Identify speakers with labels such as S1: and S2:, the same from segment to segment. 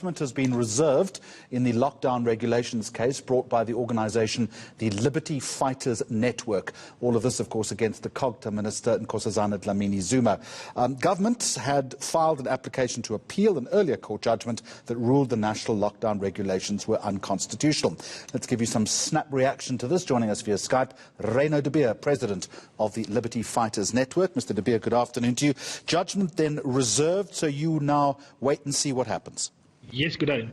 S1: Has been reserved in the lockdown regulations case brought by the organisation the Liberty Fighters Network. All of this, of course, against the COGTA Minister Nkosazana Dlamini-Zuma. Government had filed an application to appeal an earlier court judgment that ruled the national lockdown regulations were unconstitutional. Let's give you some snap reaction to this. Joining us via Skype, Reyno de Beer, President of the Liberty Fighters Network. Mr de Beer, good afternoon to you. Judgment then reserved, so you now wait and see what happens.
S2: Yes, good day.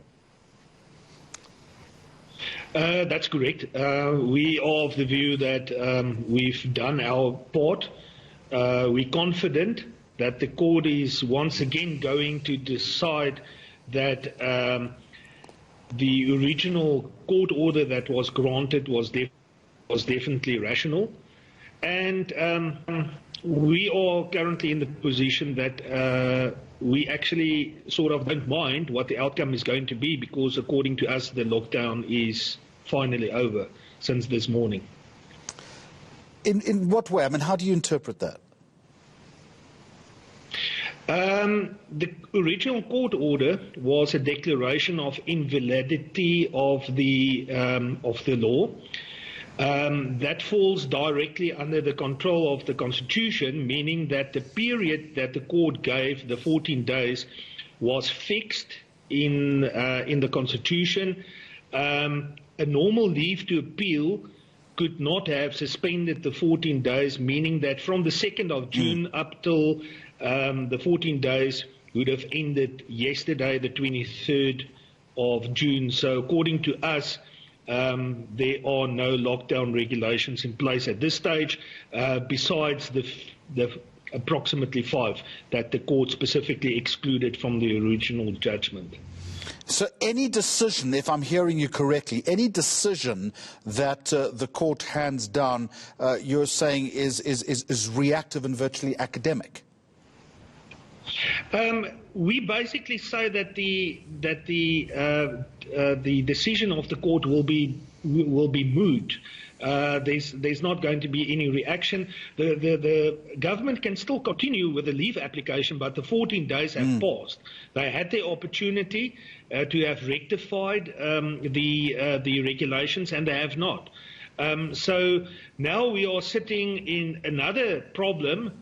S2: That's correct. We are of the view that we've done our part. We're confident that the court is once again going to decide that the original court order that was granted was definitely rational. And we are currently in the position that we actually sort of don't mind what the outcome is going to be, because according to us the lockdown is finally over since this morning.
S1: In what way? I mean, how do you interpret that?
S2: The original court order was a declaration of invalidity of the law. That falls directly under the control of the Constitution, meaning that the period that the court gave, the 14 days, was fixed in the Constitution. A normal leave to appeal could not have suspended the 14 days, meaning that from the 2nd of June up till the 14 days would have ended yesterday, the 23rd of June. So according to us, there are no lockdown regulations in place at this stage, besides the approximately 5 that the court specifically excluded from the original judgment.
S1: So any decision, if I'm hearing you correctly, any decision that the court hands down, you're saying is reactive and virtually academic?
S2: We basically say that the decision of the court will be moot. There's not going to be any reaction. The government can still continue with the leave application, but the 14 days have passed. They had the opportunity to have rectified the regulations, and they have not. So now we are sitting in another problem,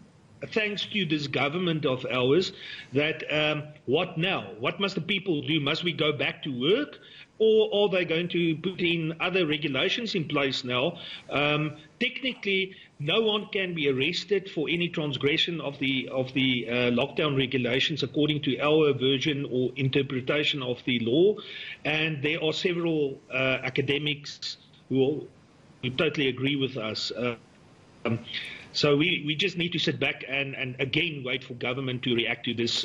S2: thanks to this government of ours, that what now? What must the people do? Must we go back to work? Or are they going to put in other regulations in place now? Technically, no one can be arrested for any transgression of the lockdown regulations according to our version or interpretation of the law. And there are several academics who totally agree with us. So we just need to sit back and again wait for government to react to this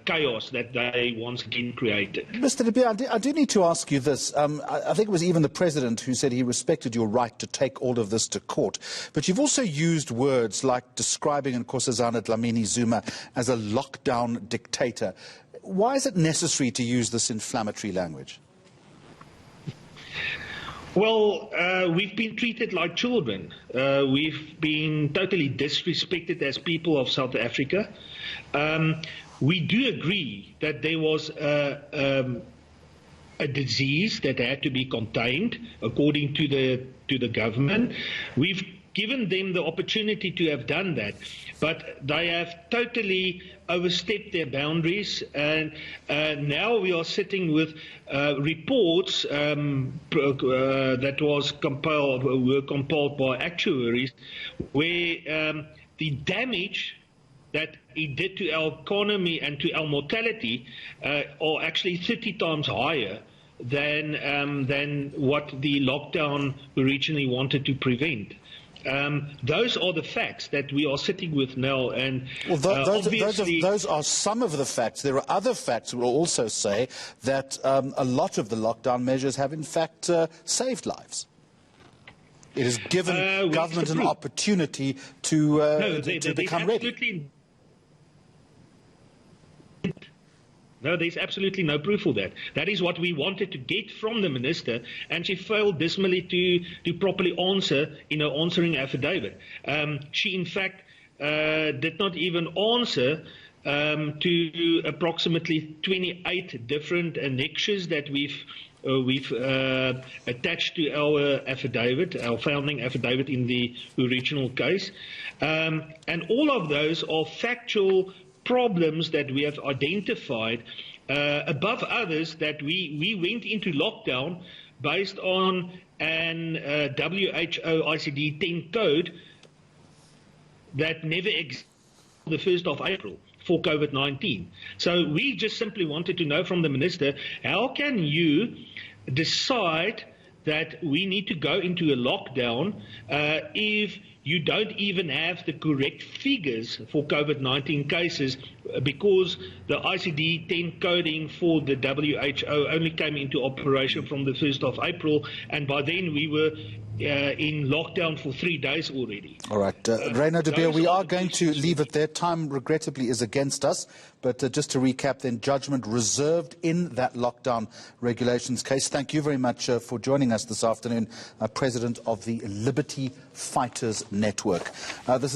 S2: chaos that they once again created.
S1: Mr de Beer, I do need to ask you this. I think it was even the President who said he respected your right to take all of this to court. But you've also used words like describing Nkosazana Dlamini-Zuma as a lockdown dictator. Why is it necessary to use this inflammatory language?
S2: Well, we've been treated like children. We've been totally disrespected as people of South Africa. We do agree that there was a disease that had to be contained according to the government. We've given them the opportunity to have done that, but they have totally overstepped their boundaries, and now we are sitting with reports that were compiled by actuaries, where the damage that it did to our economy and to our mortality are actually 30 times higher than what the lockdown originally wanted to prevent. Those are the facts that we are sitting with now, and
S1: well, those are some of the facts. There are other facts that will also say that a lot of the lockdown measures have in fact saved lives. It has given government an opportunity to become ready.
S2: No, there's absolutely no proof for that. That is what we wanted to get from the minister, and she failed dismally to properly answer in her answering affidavit. She, in fact, did not even answer to approximately 28 different annexures that we've attached to our affidavit, our founding affidavit in the original case. And all of those are factual problems that we have identified, above others that we went into lockdown based on an WHO ICD-10 code that never existed on the 1st of April for COVID-19. So we just simply wanted to know from the Minister, how can you decide that we need to go into a lockdown if you don't even have the correct figures for COVID-19 cases, because the ICD-10 coding for the WHO only came into operation from the 1st of April, and by then we were in lockdown for 3 days already.
S1: All right. Reyno de Beer, we are going to leave it there. Time, regrettably, is against us. But just to recap, then, judgment reserved in that lockdown regulations case. Thank you very much for joining us this afternoon, President of the Liberty Fighters Network. This is